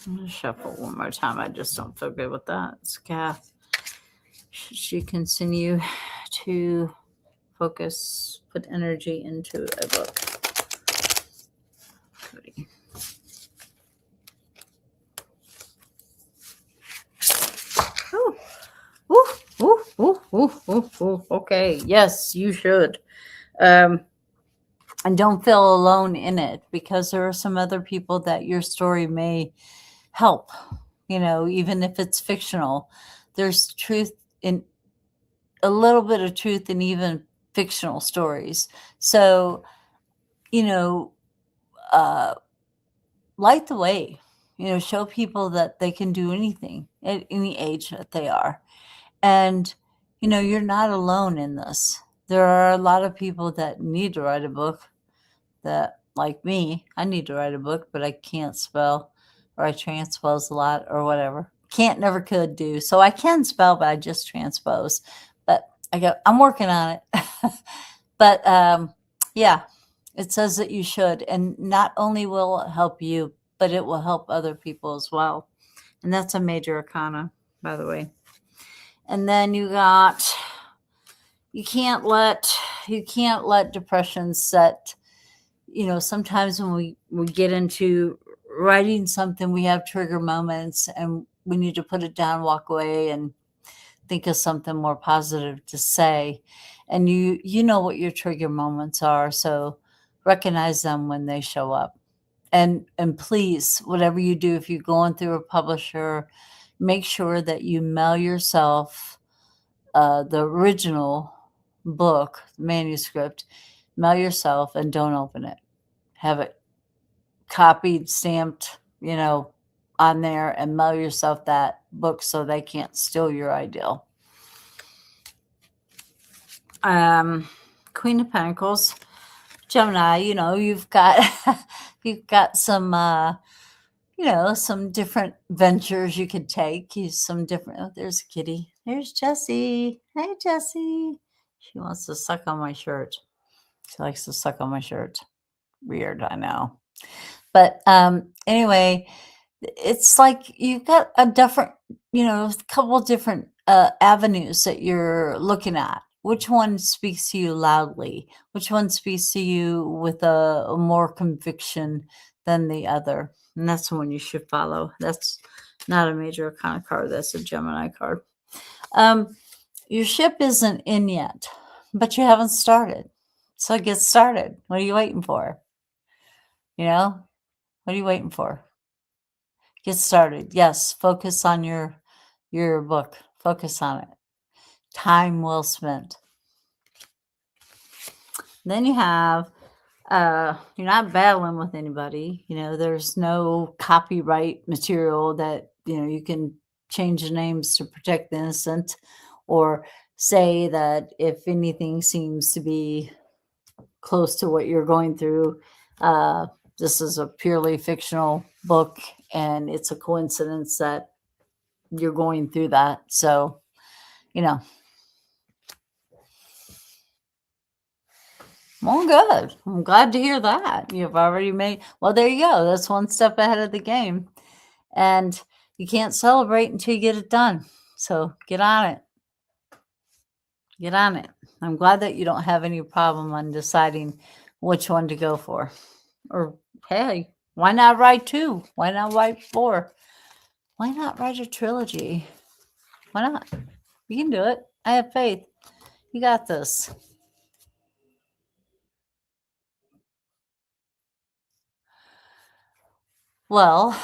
I'm going to shuffle one more time. I just don't feel good with that. It's Kath. Should she continue to focus, put energy into a book? Okay. Yes, you should. And don't feel alone in it, because there are some other people that your story may help. Even if it's fictional, there's truth in a little bit of truth in even fictional stories. So, light the way. Show people that they can do anything at any age that they are. And, you're not alone in this. There are a lot of people that need to write a book that, like me, I need to write a book, but I can't spell, or I transpose a lot or whatever. Can't, never could do. So I can spell, but I just transpose. But I'm working on it. But yeah, it says that you should. And not only will it help you, but it will help other people as well. And that's a major arcana, by the way. And then you can't let depression set. Sometimes when we get into writing something, we have trigger moments and we need to put it down, walk away, and think of something more positive to say. And you know what your trigger moments are, so recognize them when they show up. And please, whatever you do, if you're going through a publisher, make sure that you mail yourself the original book, manuscript, mail yourself, and don't open it. Have it copied, stamped, on there, and mail yourself that book so they can't steal your ideal. Queen of Pentacles, Gemini, you've got some some different ventures you could take. There's a kitty. There's Jessie. Hey, Jessie. She wants to suck on my shirt. She likes to suck on my shirt. Weird, I know. But anyway, it's like you've got a couple different avenues that you're looking at. Which one speaks to you loudly? Which one speaks to you with a more conviction than the other? And that's the one you should follow. That's not a major arcana card. That's a Gemini card. Your ship isn't in yet, but you haven't started. So get started. What are you waiting for? What are you waiting for? Get started. Yes, focus on your book. Focus on it. Time well spent. Then you have you're not battling with anybody. There's no copyright material that you can change the names to protect the innocent, or say that if anything seems to be close to what you're going through, this is a purely fictional book and it's a coincidence that you're going through that. So, well, good. I'm glad to hear that. You've already well, there you go. That's one step ahead of the game. And you can't celebrate until you get it done. So get on it. Get on it. I'm glad that you don't have any problem on deciding which one to go for. Or, hey, why not write 2? Why not write 4? Why not write a trilogy? Why not? You can do it. I have faith. You got this. Well,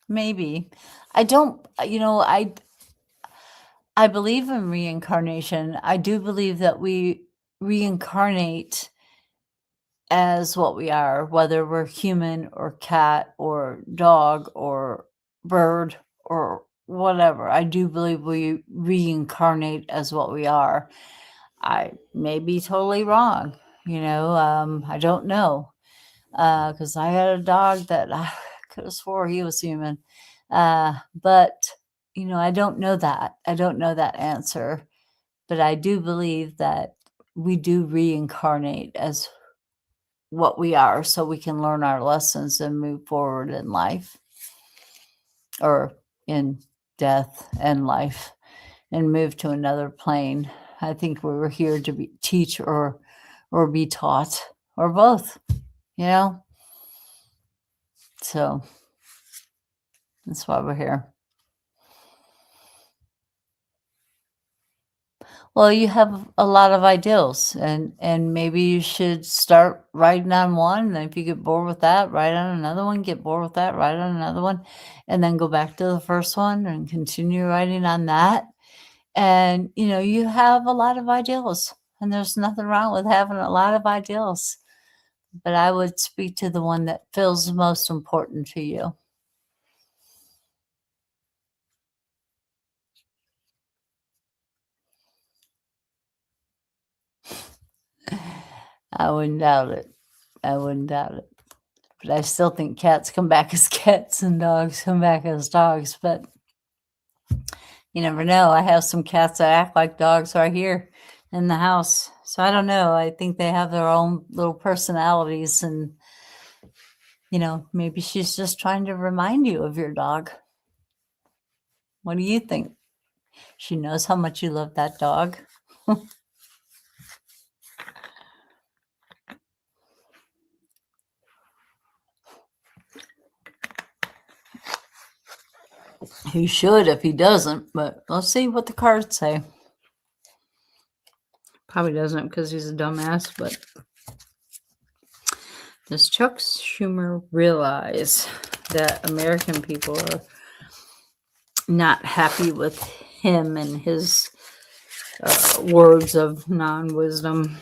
maybe. I don't, I believe in reincarnation. I do believe that we reincarnate as what we are, whether we're human or cat or dog or bird or whatever. I do believe we reincarnate as what we are. I may be totally wrong. I don't know. Because I had a dog that I could have swore he was human. But, I don't know that. I don't know that answer. But I do believe that we do reincarnate as what we are so we can learn our lessons and move forward in life, or in death and life, and move to another plane. I think we were here to teach or be taught, or both, So that's why we're here. Well, you have a lot of ideals, and maybe you should start writing on one. And if you get bored with that, write on another one. Get bored with that, write on another one, and then go back to the first one and continue writing on that. And you have a lot of ideals, and there's nothing wrong with having a lot of ideals. But I would speak to the one that feels most important to you. I wouldn't doubt it. I wouldn't doubt it. But I still think cats come back as cats and dogs come back as dogs. But you never know. I have some cats that act like dogs right here in the house. So I don't know. I think they have their own little personalities. And, maybe she's just trying to remind you of your dog. What do you think? She knows how much you love that dog. He should if he doesn't, but let's see what the cards say. Probably doesn't because he's a dumbass, but does Chuck Schumer realize that American people are not happy with him and his words of non-wisdom?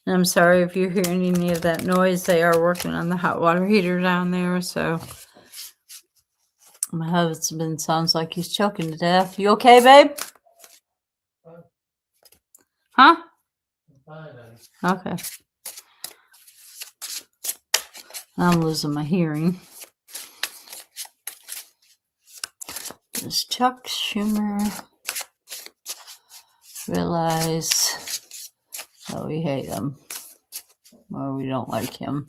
And I'm sorry if you're hearing any of that noise. They are working on the hot water heater down there, so my husband sounds like he's choking to death. You okay, babe? Huh? Okay. I'm losing my hearing. Does Chuck Schumer realize that we hate him or we don't like him?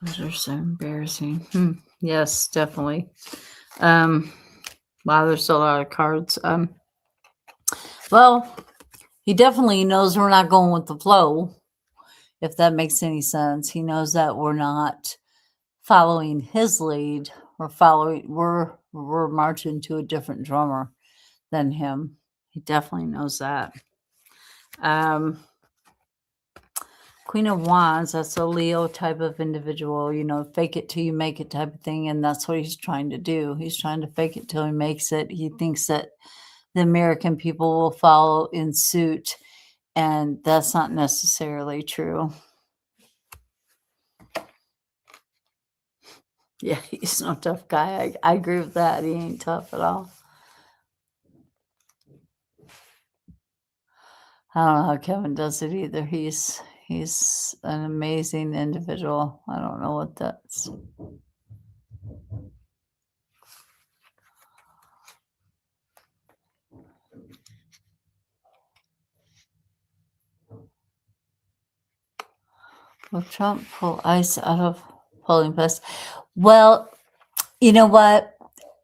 Those are so embarrassing. Yes, definitely. Wow, there's a lot of cards. Well, he definitely knows we're not going with the flow. if that makes any sense. He knows that we're not following his lead. We're marching to a different drummer than him. He definitely knows that. Queen of Wands, that's a Leo type of individual, fake it till you make it type of thing. And that's what he's trying to do. He's trying to fake it till he makes it. He thinks that the American people will follow in suit. And that's not necessarily true. Yeah, he's no tough guy. I agree with that. He ain't tough at all. I don't know how Kevin does it either. He's an amazing individual. I don't know what that's. Will Trump pull ICE out of polling place? Well, you know what?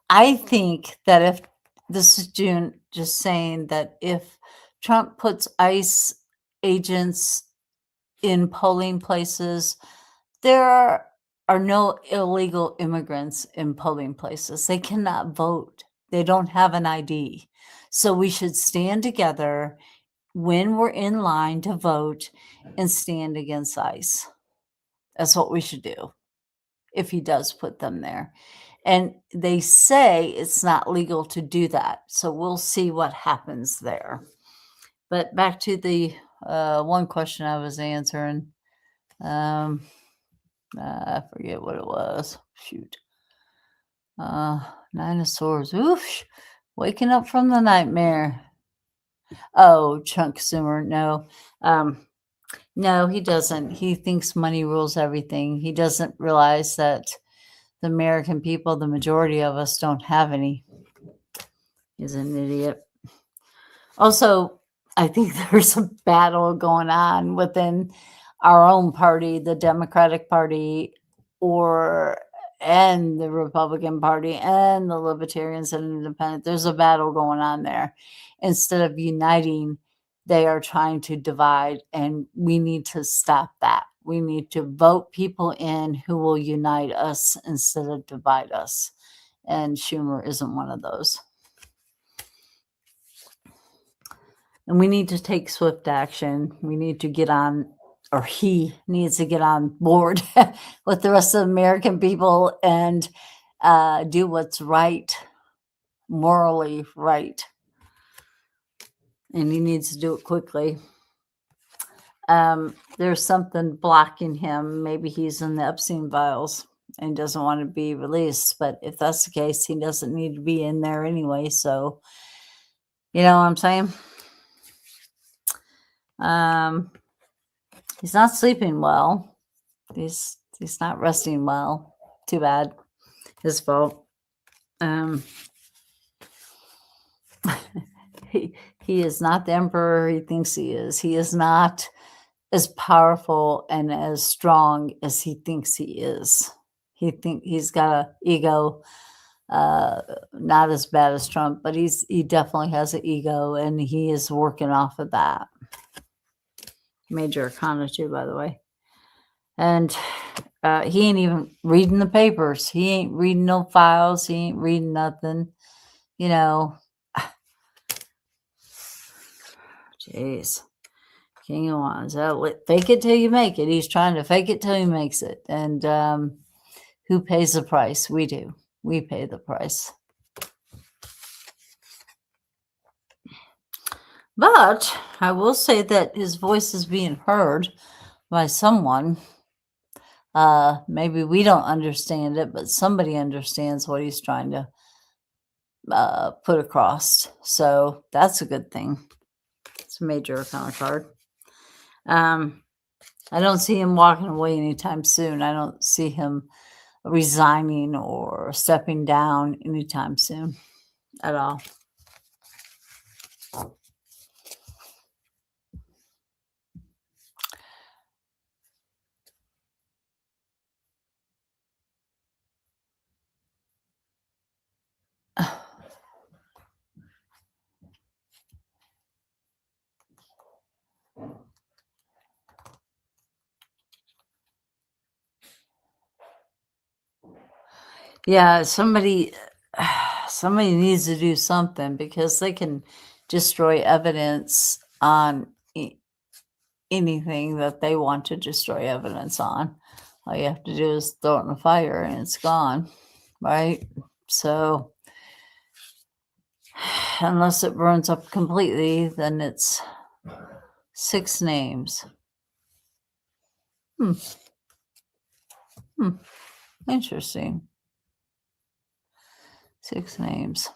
I think that if this is June just saying that if Trump puts ICE agents in polling places, there are no illegal immigrants in polling places. They cannot vote. They don't have an ID. So we should stand together when we're in line to vote and stand against ICE. That's what we should do if he does put them there. And they say it's not legal to do that. So we'll see what happens there. But back to the one question I was answering. I forget what it was. Shoot. Nine of Swords. Oof. Waking up from the nightmare. Oh, Chunk Sumer. No. No, he doesn't. He thinks money rules everything. He doesn't realize that the American people, the majority of us, don't have any. He's an idiot. Also, I think there's a battle going on within our own party, the Democratic Party, and the Republican Party and the Libertarians and Independent. There's a battle going on there. Instead of uniting, they are trying to divide, and we need to stop that. We need to vote people in who will unite us instead of divide us. And Schumer isn't one of those. And we need to take swift action. We need to get on, or he needs to get on board with the rest of the American people and do what's right, morally right. And he needs to do it quickly. There's something blocking him. Maybe he's in the Epstein files and doesn't want to be released. But if that's the case, he doesn't need to be in there anyway. So, you know what I'm saying? He's not sleeping well. He's not resting well. Too bad. His fault. He is not the emperor he thinks he is. He is not as powerful and as strong as he thinks he is. He's got an ego, not as bad as Trump, but he definitely has an ego, and he is working off of that. Major Arcana too, by the way. And he ain't even reading the papers. He ain't reading no files. He ain't reading nothing. You know. Jeez. King of Wands. Fake it till you make it. He's trying to fake it till he makes it. And who pays the price? We do. We pay the price. But I will say that his voice is being heard by someone. Maybe we don't understand it, but somebody understands what he's trying to put across. So that's a good thing. It's a major Arcana card. I don't see him walking away anytime soon. I don't see him resigning or stepping down anytime soon at all. Yeah, somebody needs to do something because they can destroy evidence on anything that they want to destroy evidence on. All you have to do is throw it in the fire and it's gone, right? So unless it burns up completely, then it's 6 names. Interesting. 6 names.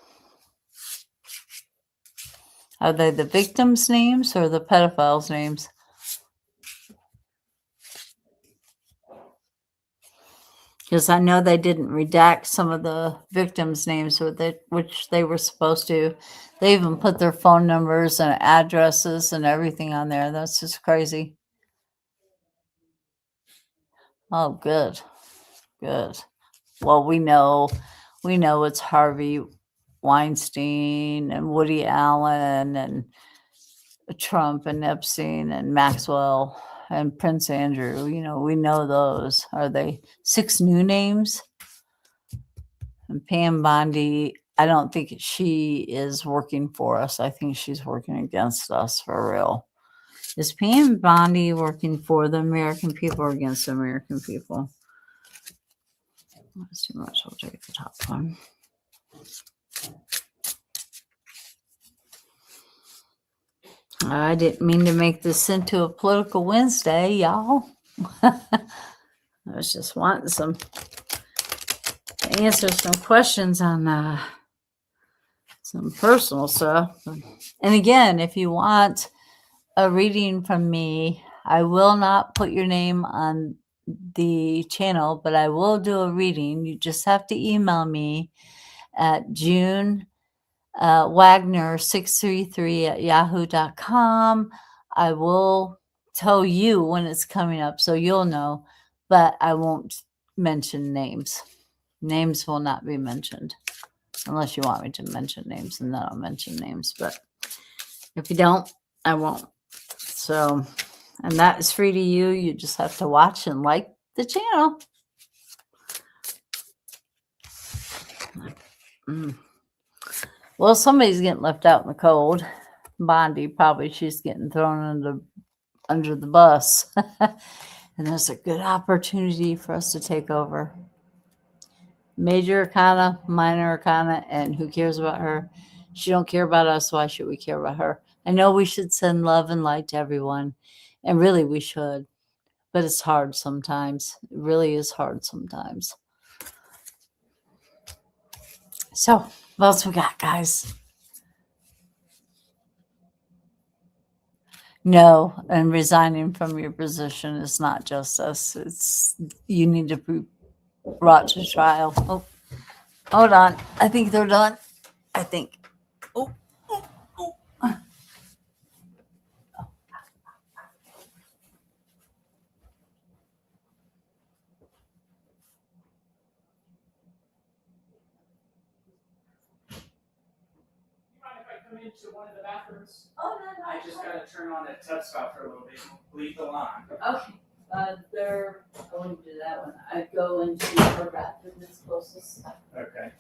Are they the victims' names or the pedophiles' names? Because I know they didn't redact some of the victims' names, which they were supposed to. They even put their phone numbers and addresses and everything on there. That's just crazy. Oh, good. Good. Well, we know it's Harvey Weinstein and Woody Allen and Trump and Epstein and Maxwell and Prince Andrew. We know those. Are they 6 new names? And Pam Bondi, I don't think she is working for us. I think she's working against us for real. Is Pam Bondi working for the American people or against the American people? That's too much. I'll take the top one. I didn't mean to make this into a political Wednesday, y'all. I was just wanting to answer some questions on some personal stuff. And again, if you want a reading from me, I will not put your name on the channel, but I will do a reading. You just have to email me at June Wagner633@yahoo.com. I will tell you when it's coming up so you'll know, but I won't mention names. Names will not be mentioned unless you want me to mention names, and then I'll mention names. But if you don't, I won't. So, and that is free to you. You just have to watch and like the channel. Well, somebody's getting left out in the cold. Bondi, probably she's getting thrown under the bus. And there's a good opportunity for us to take over. Major arcana, minor arcana, and who cares about her? She don't care about us. Why should we care about her? I know we should send love and light to everyone, and really we should, but it's hard sometimes. It really is hard sometimes. So, what else we got, guys? No, and resigning from your position is not justice. It's you need to be brought to trial. Oh, hold on. I think they're done. I think. Oh, oh, oh. Mind if I come into one of the bathrooms? Oh, no, I just gotta turn on that tub spout for a little bit. Leave the line. Okay. They're going to do that one. I go into her bathroom that's closest. Okay.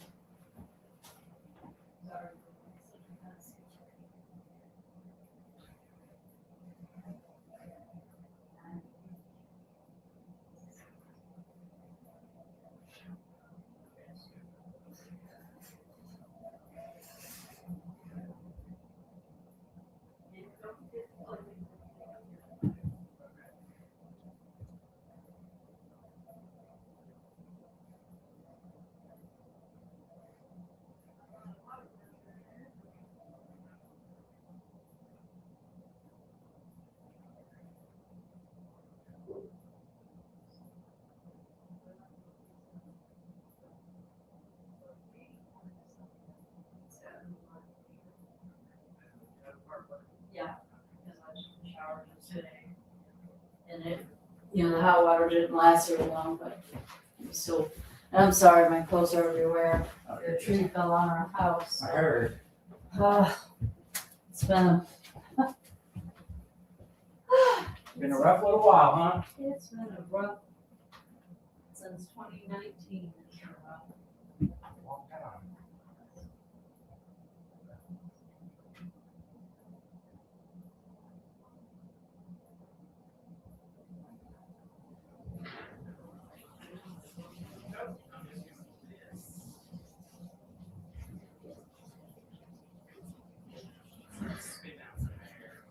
Yeah, because I just showered today. And the hot water didn't last very long, but still. I'm sorry, my clothes are everywhere. The tree fell on our house. I heard. It's been Been a rough little while, huh? It's been a rough since 2019. It's been rough. long time. Nope, I'm just using this. Spin out some air.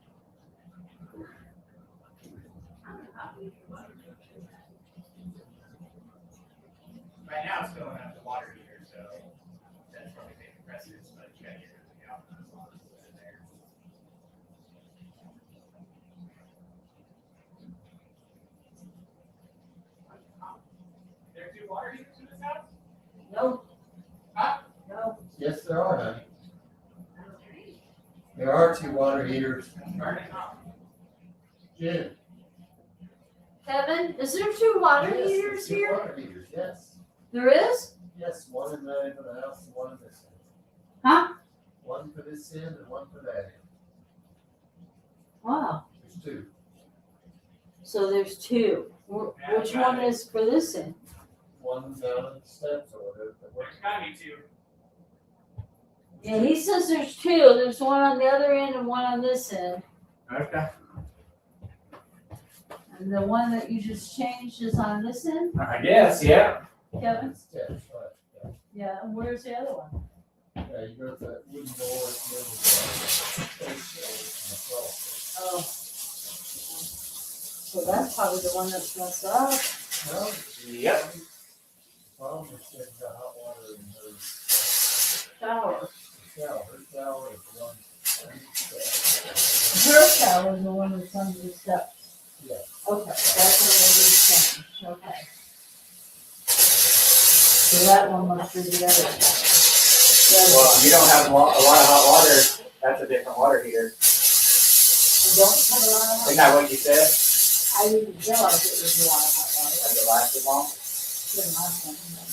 Right now it's filling up the water heater, so that's probably taking precedence, but you gotta get everything out as long as it's in there. There are 2 water heaters in this house? No, Huh? no. Yes, there are, honey. There are 2 water heaters. Burning up. Jen. Kevin, is there 2 water Yes, heaters there's 2 here? water heaters, yes. There is? Yes, one in the house and one in this end. Huh? One for this end and one for that end. Wow. There's 2. So there's 2. Which one is for this end? One's down at the steps or whatever. but There's gotta be 2. Yeah, he says there's 2. There's one on the other end and one on this end. Okay. And the one that you just changed is on this end, I guess, yeah. Kevin? Steps, right. Yeah, and where's the other one? Yeah, you go to that wooden door and then Oh. So that's probably the one that's messed up. No, Yep. problem is getting the hot water in her Shower. shower. Her shower is the one. Her shower is the one that's under the steps. Yeah. Okay, that's one that is changed, okay. So that one must be the other one. Well, if you don't have a lot of hot water, that's a different water heater. Don't have a lot of hot Isn't that what you said? I didn't realize it was a lot of hot water. Has it lasted long? Didn't last long enough.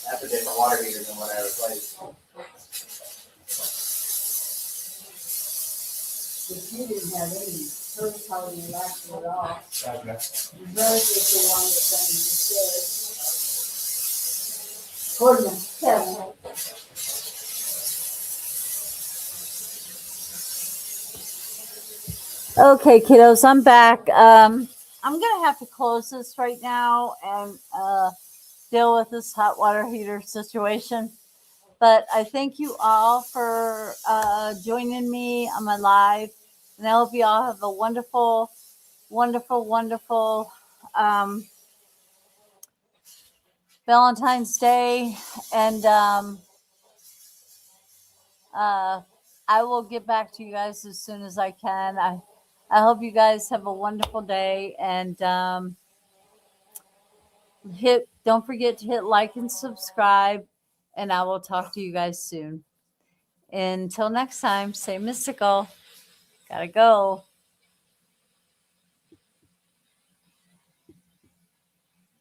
That's a different water heater than what I replaced. If you didn't have any, hers probably lasted at all. Okay. Hers is the one that's under the stairs. According to Kevin. Okay, kiddos, I'm back. I'm gonna have to close this right now and deal with this hot water heater situation. But I thank you all for joining me on my live, and I hope you all have a wonderful, wonderful, wonderful Valentine's Day. And I will get back to you guys as soon as I can. I hope you guys have a wonderful day, and don't forget to hit like and subscribe, and I will talk to you guys soon. Until next time, stay mystical. Gotta go.